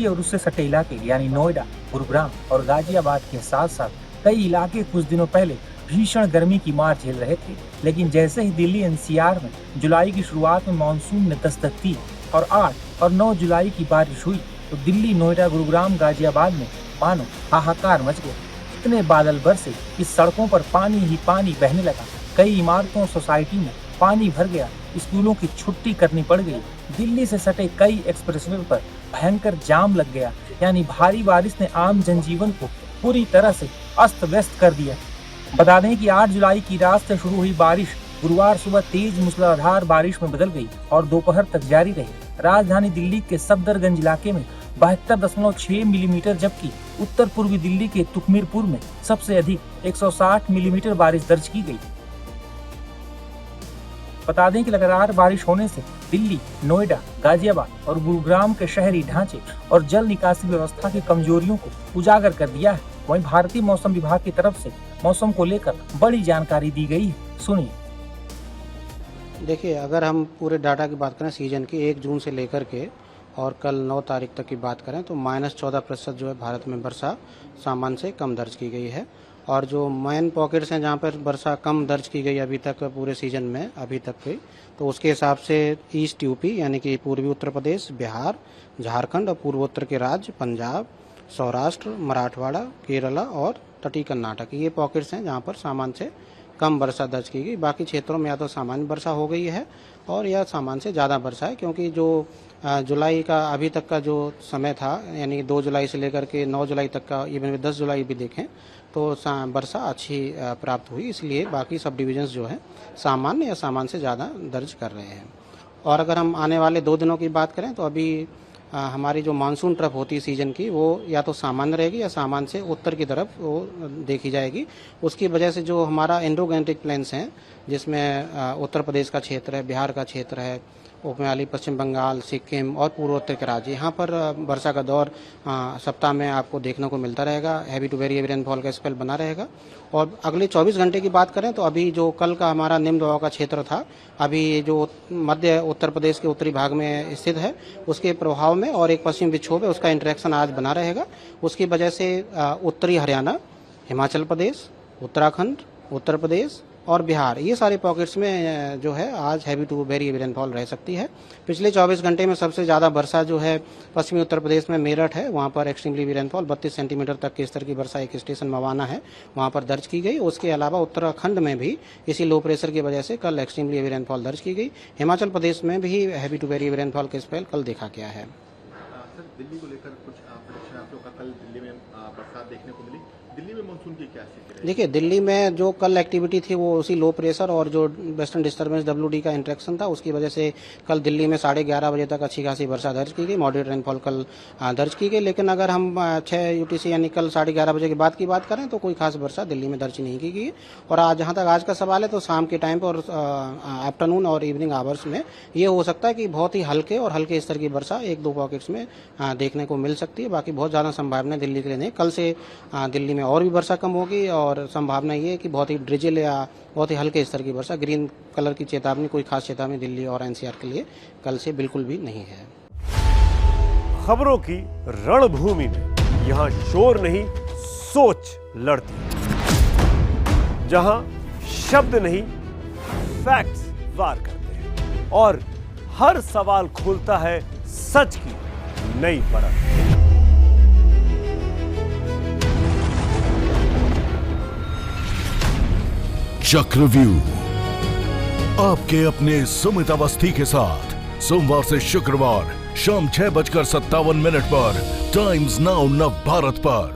दिल्ली और उससे सटे इलाके यानी नोएडा, गुरुग्राम और गाजियाबाद के साथ साथ कई इलाके कुछ दिनों पहले भीषण गर्मी की मार झेल रहे थे। लेकिन जैसे ही दिल्ली एनसीआर में जुलाई की शुरुआत में मानसून ने दस्तक दी और 8 और 9 जुलाई की बारिश हुई तो दिल्ली, नोएडा, गुरुग्राम, गाजियाबाद में मानो हाहाकार मच गया। इतने बादल बरसे कि सड़कों पर पानी ही पानी बहने लगा। कई इमारतों, सोसाइटी में पानी भर गया। स्कूलों की छुट्टी करनी पड़ गई। दिल्ली से सटे कई एक्सप्रेसवे पर भयंकर जाम लग गया। यानी भारी बारिश ने आम जनजीवन को पूरी तरह से अस्त व्यस्त कर दिया। बता दें कि 8 जुलाई की रात से शुरू हुई बारिश गुरुवार सुबह तेज मूसलाधार बारिश में बदल गई और दोपहर तक जारी रही। राजधानी दिल्ली के सफदरगंज इलाके में 72.6 मिलीमीटर, जबकि उत्तर पूर्वी दिल्ली के तुखमीरपुर में सबसे अधिक 160 मिलीमीटर बारिश दर्ज की गई। बता दें कि लगातार बारिश होने से दिल्ली, नोएडा, गाजियाबाद और गुरुग्राम के शहरी ढांचे और जल निकासी व्यवस्था की कमजोरियों को उजागर कर दिया है। वहीं भारतीय मौसम विभाग की तरफ से मौसम को लेकर बड़ी जानकारी दी गई है। सुनिए। देखिए, अगर हम पूरे डाटा की बात करें सीजन की 1 जून से लेकर के और कल 9 तारीख तक की बात करें तो -14% जो है भारत में वर्षा सामान्य से कम दर्ज की गई है। और जो मेन पॉकेट्स हैं जहाँ पर वर्षा कम दर्ज की गई अभी तक पूरे सीजन में अभी तक की, तो उसके हिसाब से ईस्ट यूपी यानी कि पूर्वी उत्तर प्रदेश, बिहार, झारखंड और पूर्वोत्तर के राज्य पंजाब, सौराष्ट्र, मराठवाड़ा, केरला और तटीय कर्नाटक, ये पॉकेट्स हैं जहाँ पर सामान्य से कम वर्षा दर्ज की गई। बाकी क्षेत्रों में या तो सामान्य वर्षा हो गई है और या सामान्य से ज़्यादा वर्षा है, क्योंकि जो जुलाई का अभी तक का जो समय था यानी 2 जुलाई से लेकर के 9 जुलाई तक का, इवन 10 जुलाई भी देखें तो वर्षा अच्छी प्राप्त हुई। इसलिए बाकी सब डिविजन्स जो है सामान्य या सामान्य से ज़्यादा दर्ज कर रहे हैं। और अगर हम आने वाले 2 दिनों की बात करें तो अभी हमारी जो मानसून ट्रफ होती है सीजन की, वो या तो सामान्य रहेगी या सामान्य से उत्तर की तरफ वो देखी जाएगी। उसकी वजह से जो हमारा इंडोगैंटिक प्लेन्स हैं, जिसमें उत्तर प्रदेश का क्षेत्र है, बिहार का क्षेत्र है, उपमहाली पश्चिम बंगाल, सिक्किम और पूर्वोत्तर के राज्य, यहाँ पर वर्षा का दौर सप्ताह में आपको देखने को मिलता रहेगा। Heavy to very heavy rainfall का स्पेल बना रहेगा। और अगले 24 घंटे की बात करें तो अभी जो कल का हमारा निम्न दबाव का क्षेत्र था, अभी जो मध्य उत्तर प्रदेश के उत्तरी भाग में स्थित है, उसके प्रभाव में और एक पश्चिम विक्षोभ है, उसका इंटरेक्शन आज बना रहेगा। उसकी वजह से उत्तरी हरियाणा, हिमाचल प्रदेश, उत्तराखंड, उत्तर प्रदेश और बिहार, ये सारे पॉकेट्स में जो है आज heavy to very heavy rainfall रह सकती है। पिछले 24 घंटे में सबसे ज़्यादा वर्षा जो है पश्चिमी उत्तर प्रदेश में मेरठ है, वहाँ पर एक्सट्रीमली हेवी रेनफॉल 32 सेंटीमीटर तक के स्तर की वर्षा एक स्टेशन मवाना है वहाँ पर दर्ज की गई। उसके अलावा उत्तराखंड में भी इसी लो प्रेशर की वजह से कल एक्सट्रीमली हेवी रेनफॉल दर्ज की गई। हिमाचल प्रदेश में भी heavy to very heavy rainfall का स्पेल कल देखा गया है। सर, दिल्ली को लेकर कुछ प्रेडिक्शन आप लोग का, कल दिल्ली में बरसात देखने को मिली, दिल्ली में मानसून की क्या स्थिति है? देखिए, दिल्ली में जो कल एक्टिविटी थी वो उसी लो प्रेशर और जो वेस्टर्न डिस्टर्बेंस WD का इंटरेक्शन था, उसकी वजह से कल दिल्ली में 11:30 बजे तक अच्छी खासी वर्षा दर्ज की गई। मॉडरेट रेनफॉल कल दर्ज की गई। लेकिन अगर हम 6 UTC यानी कल 11:30 बजे के बाद की बात करें तो कोई खास वर्षा दिल्ली में दर्ज नहीं की गई। और आज जहाँ तक आज का सवाल है तो शाम के टाइम पर और आफ्टरनून और इवनिंग आवर्स में ये हो सकता है कि बहुत ही हल्के और हल्के स्तर की वर्षा 1-2 पॉकेट्स में देखने को मिल सकती है। बाकी बहुत ज़्यादा संभावना दिल्ली के लिए नहीं। कल से दिल्ली में और भी वर्षा कम होगी और संभावना ये है कि बहुत ही ड्रिजल या बहुत ही हल्के स्तर की वर्षा, ग्रीन कलर की चेतावनी, कोई खास चेतावनी दिल्ली और NCR के लिए कल से बिल्कुल भी नहीं है। खबरों की रणभूमि में यहाँ शोर नहीं, सोच लड़ती है। जहां शब्द नहीं, फैक्ट्स वार करते हैं और हर सवाल खोलता है सच की नई परत। चक्रव्यूह आपके अपने सुमित अवस्थी के साथ सोमवार से शुक्रवार शाम 6:57 पर टाइम्स नाउ नव भारत पर।